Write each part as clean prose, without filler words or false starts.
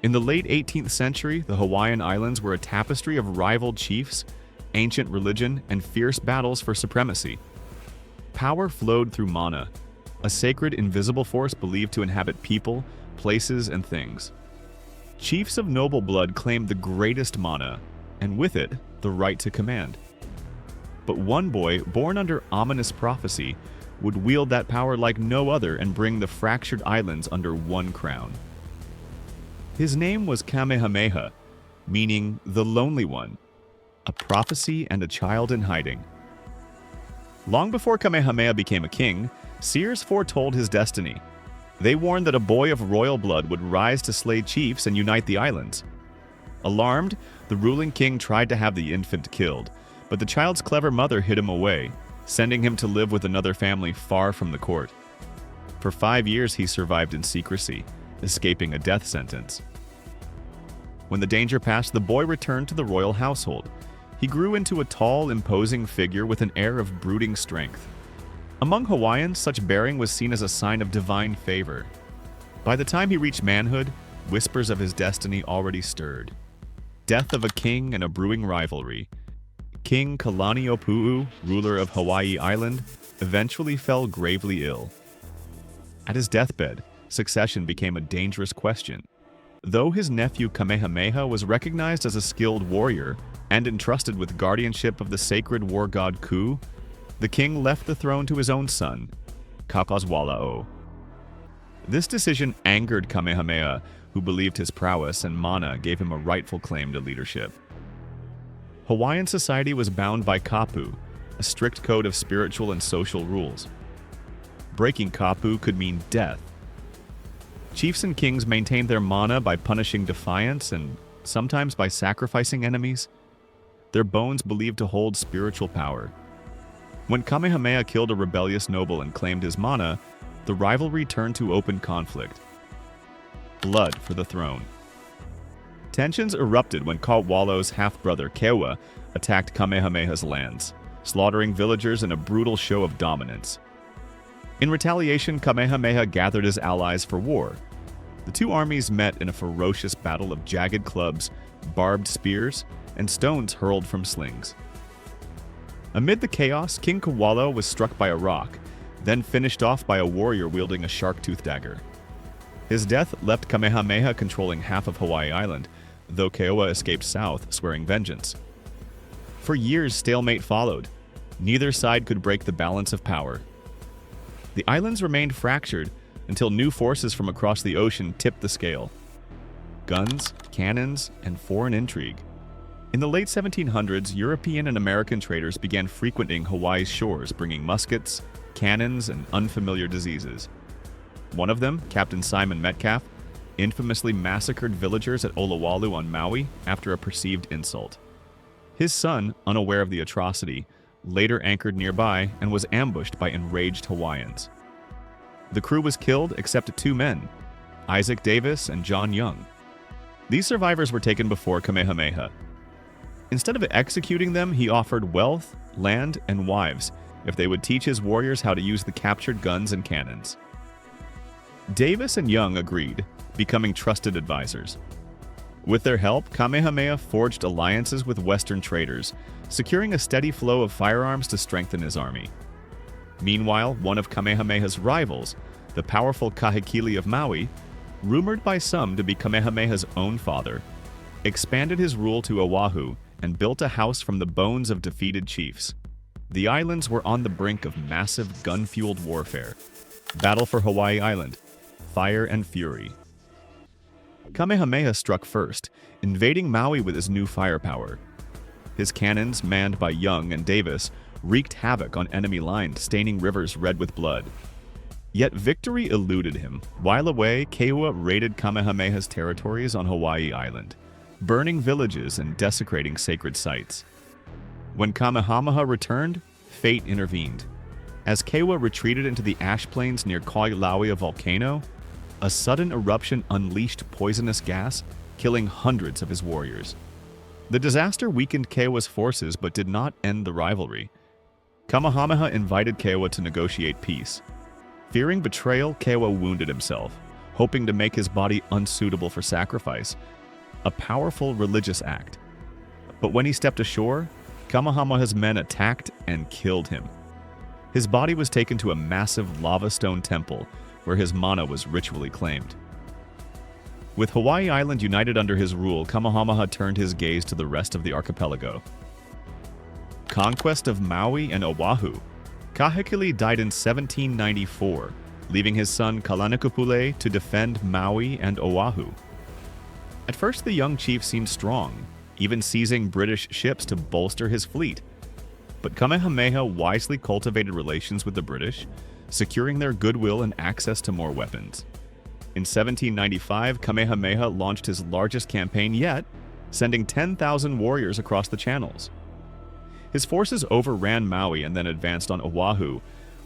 In the late 18th century, the Hawaiian Islands were a tapestry of rival chiefs, ancient religion, and fierce battles for supremacy. Power flowed through mana, a sacred invisible force believed to inhabit people, places, and things. Chiefs of noble blood claimed the greatest mana, and with it, the right to command. But one boy, born under ominous prophecy, would wield that power like no other and bring the fractured islands under one crown. His name was Kamehameha, meaning the Lonely One, a prophecy and a child in hiding. Long before Kamehameha became a king, seers foretold his destiny. They warned that a boy of royal blood would rise to slay chiefs and unite the islands. Alarmed, the ruling king tried to have the infant killed, but the child's clever mother hid him away, sending him to live with another family far from the court. For 5 years he survived in secrecy, escaping a death sentence. When the danger passed, the boy returned to the royal household. He grew into a tall, imposing figure with an air of brooding strength. Among Hawaiians, such bearing was seen as a sign of divine favor. By the time he reached manhood, whispers of his destiny already stirred. Death of a king and a brewing rivalry. King Kalaniʻopuʻu, ruler of Hawaii Island, eventually fell gravely ill. At his deathbed, succession became a dangerous question. Though his nephew Kamehameha was recognized as a skilled warrior and entrusted with guardianship of the sacred war god Ku, the king left the throne to his own son, Kakaswala'o. This decision angered Kamehameha, who believed his prowess and mana gave him a rightful claim to leadership. Hawaiian society was bound by kapu, a strict code of spiritual and social rules. Breaking kapu could mean death. Chiefs and kings maintained their mana by punishing defiance and sometimes by sacrificing enemies, their bones believed to hold spiritual power. When Kamehameha killed a rebellious noble and claimed his mana, the rivalry turned to open conflict. Blood for the throne. Tensions erupted when Kawalo's half-brother Kewa attacked Kamehameha's lands, slaughtering villagers in a brutal show of dominance. In retaliation, Kamehameha gathered his allies for war. The two armies met in a ferocious battle of jagged clubs, barbed spears, and stones hurled from slings. Amid the chaos, King Kawalo was struck by a rock, then finished off by a warrior wielding a shark-tooth dagger. His death left Kamehameha controlling half of Hawaii Island, though Keoa escaped south, swearing vengeance. For years, stalemate followed. Neither side could break the balance of power. The islands remained fractured until new forces from across the ocean tipped the scale. Guns, cannons, and foreign intrigue. In the late 1700s, European and American traders began frequenting Hawaii's shores, bringing muskets, cannons, and unfamiliar diseases. One of them, Captain Simon Metcalf, infamously massacred villagers at Olowalu on Maui after a perceived insult. His son, unaware of the atrocity, later anchored nearby and was ambushed by enraged Hawaiians. The crew was killed except 2 men, Isaac Davis and John Young. These survivors were taken before Kamehameha. Instead of executing them, he offered wealth, land, and wives if they would teach his warriors how to use the captured guns and cannons. Davis and Young agreed, becoming trusted advisors. With their help, Kamehameha forged alliances with Western traders, securing a steady flow of firearms to strengthen his army. Meanwhile, one of Kamehameha's rivals, the powerful Kahekili of Maui, rumored by some to be Kamehameha's own father, expanded his rule to Oahu and built a house from the bones of defeated chiefs. The islands were on the brink of massive gun-fueled warfare. Battle for Hawaii Island. Fire and fury. Kamehameha struck first, invading Maui with his new firepower. His cannons, manned by Young and Davis, wreaked havoc on enemy lines, staining rivers red with blood. Yet victory eluded him. While away, Keoa raided Kamehameha's territories on Hawaii Island, burning villages and desecrating sacred sites. When Kamehameha returned, fate intervened. As Keoa retreated into the ash plains near Kailauea volcano, a sudden eruption unleashed poisonous gas, killing hundreds of his warriors. The disaster weakened Keoa's forces but did not end the rivalry. Kamehameha invited Keoa to negotiate peace. Fearing betrayal, Keoa wounded himself, hoping to make his body unsuitable for sacrifice, a powerful religious act. But when he stepped ashore, Kamehameha's men attacked and killed him. His body was taken to a massive lava stone temple where his mana was ritually claimed. With Hawaii Island united under his rule, Kamehameha turned his gaze to the rest of the archipelago. Conquest of Maui and Oahu. Kahekili died in 1794, leaving his son Kalanikupule to defend Maui and Oahu. At first, the young chief seemed strong, even seizing British ships to bolster his fleet. But Kamehameha wisely cultivated relations with the British, securing their goodwill and access to more weapons. In 1795, Kamehameha launched his largest campaign yet, sending 10,000 warriors across the channels. His forces overran Maui and then advanced on Oahu,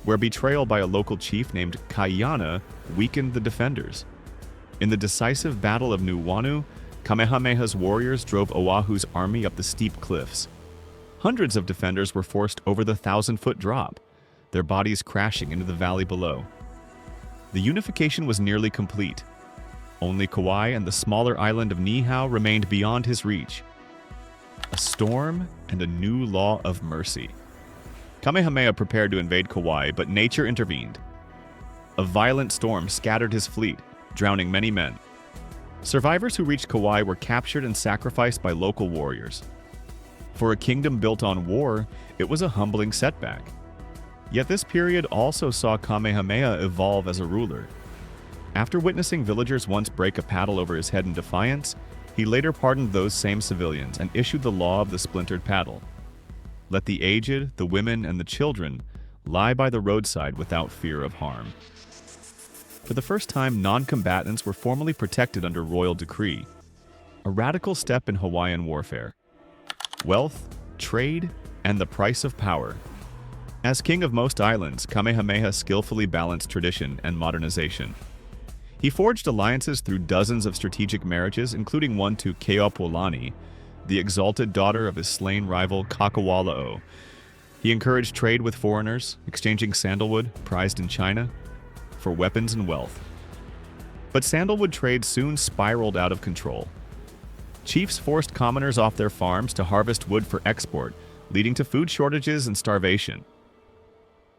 where betrayal by a local chief named Kaiana weakened the defenders. In the decisive Battle of Nuuanu, Kamehameha's warriors drove Oahu's army up the steep cliffs. Hundreds of defenders were forced over the 1,000-foot drop, their bodies crashing into the valley below. The unification was nearly complete. Only Kauai and the smaller island of Niihau remained beyond his reach. A storm and a new law of mercy. Kamehameha prepared to invade Kauai, but nature intervened. A violent storm scattered his fleet, drowning many men. Survivors who reached Kauai were captured and sacrificed by local warriors. For a kingdom built on war, it was a humbling setback. Yet this period also saw Kamehameha evolve as a ruler. After witnessing villagers once break a paddle over his head in defiance, he later pardoned those same civilians and issued the law of the Splintered Paddle. Let the aged, the women, and the children lie by the roadside without fear of harm. For the first time, non-combatants were formally protected under royal decree, a radical step in Hawaiian warfare. Wealth, trade, and the price of power. As king of most islands, Kamehameha skillfully balanced tradition and modernization. He forged alliances through dozens of strategic marriages, including one to Keopuolani, the exalted daughter of his slain rival Kakawala'o. He encouraged trade with foreigners, exchanging sandalwood, prized in China, for weapons and wealth. But sandalwood trade soon spiraled out of control. Chiefs forced commoners off their farms to harvest wood for export, leading to food shortages and starvation.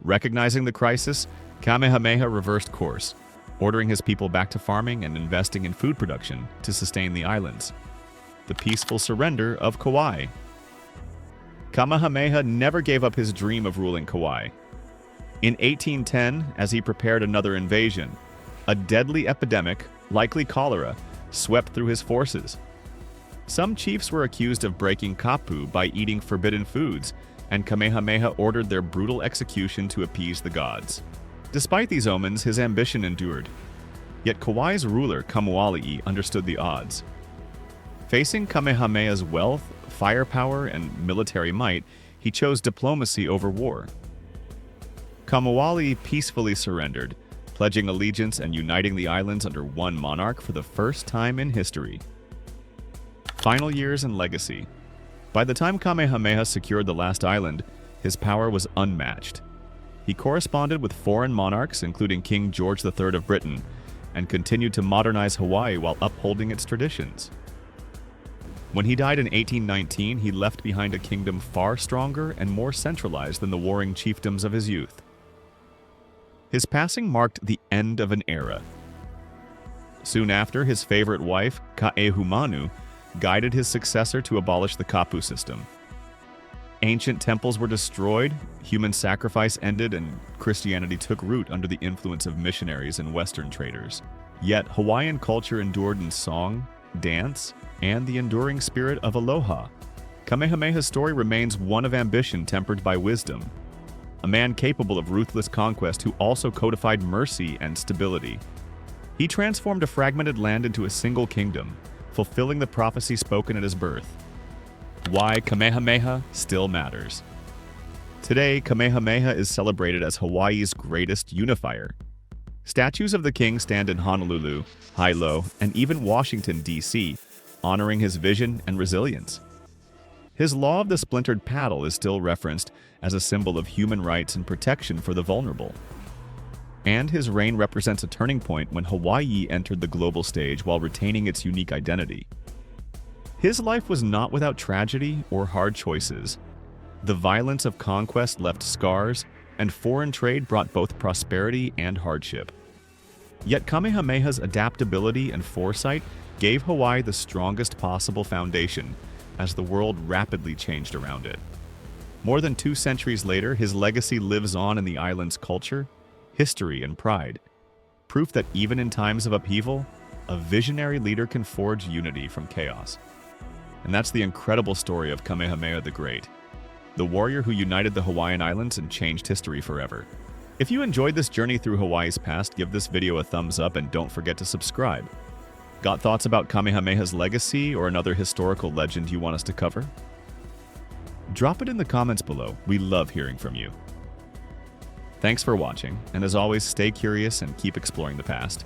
Recognizing the crisis, Kamehameha reversed course, ordering his people back to farming and investing in food production to sustain the islands. The peaceful surrender of Kauai. Kamehameha never gave up his dream of ruling Kauai. In 1810, as he prepared another invasion, a deadly epidemic, likely cholera, swept through his forces. Some chiefs were accused of breaking kapu by eating forbidden foods, and Kamehameha ordered their brutal execution to appease the gods. Despite these omens, his ambition endured. Yet Kauai's ruler, Kamuali'i, understood the odds. Facing Kamehameha's wealth, firepower, and military might, he chose diplomacy over war. Kamuali'i peacefully surrendered, pledging allegiance and uniting the islands under one monarch for the first time in history. Final years and legacy. By the time Kamehameha secured the last island, his power was unmatched. He corresponded with foreign monarchs, including King George III of Britain, and continued to modernize Hawaii while upholding its traditions. When he died in 1819, he left behind a kingdom far stronger and more centralized than the warring chiefdoms of his youth. His passing marked the end of an era. Soon after, his favorite wife, Kaehumanu, guided his successor to abolish the kapu system. Ancient temples were destroyed, human sacrifice ended, and Christianity took root under the influence of missionaries and Western traders. Yet Hawaiian culture endured in song, dance, and the enduring spirit of aloha. Kamehameha's story remains one of ambition tempered by wisdom, a man capable of ruthless conquest who also codified mercy and stability. He transformed a fragmented land into a single kingdom, fulfilling the prophecy spoken at his birth. Why Kamehameha still matters. Today, Kamehameha is celebrated as Hawaii's greatest unifier. Statues of the king stand in Honolulu, Hilo, and even Washington, D.C., honoring his vision and resilience. His law of the Splintered Paddle is still referenced as a symbol of human rights and protection for the vulnerable. And his reign represents a turning point when Hawaii entered the global stage while retaining its unique identity. His life was not without tragedy or hard choices. The violence of conquest left scars, and foreign trade brought both prosperity and hardship. Yet Kamehameha's adaptability and foresight gave Hawaii the strongest possible foundation as the world rapidly changed around it. More than 2 centuries later, his legacy lives on in the island's culture, history, and pride, proof that even in times of upheaval, a visionary leader can forge unity from chaos. And that's the incredible story of Kamehameha the Great, the warrior who united the Hawaiian Islands and changed history forever. If you enjoyed this journey through Hawaii's past, give this video a thumbs up and don't forget to subscribe. Got thoughts about Kamehameha's legacy or another historical legend you want us to cover? Drop it in the comments below. We love hearing from you. Thanks for watching, and as always, stay curious and keep exploring the past.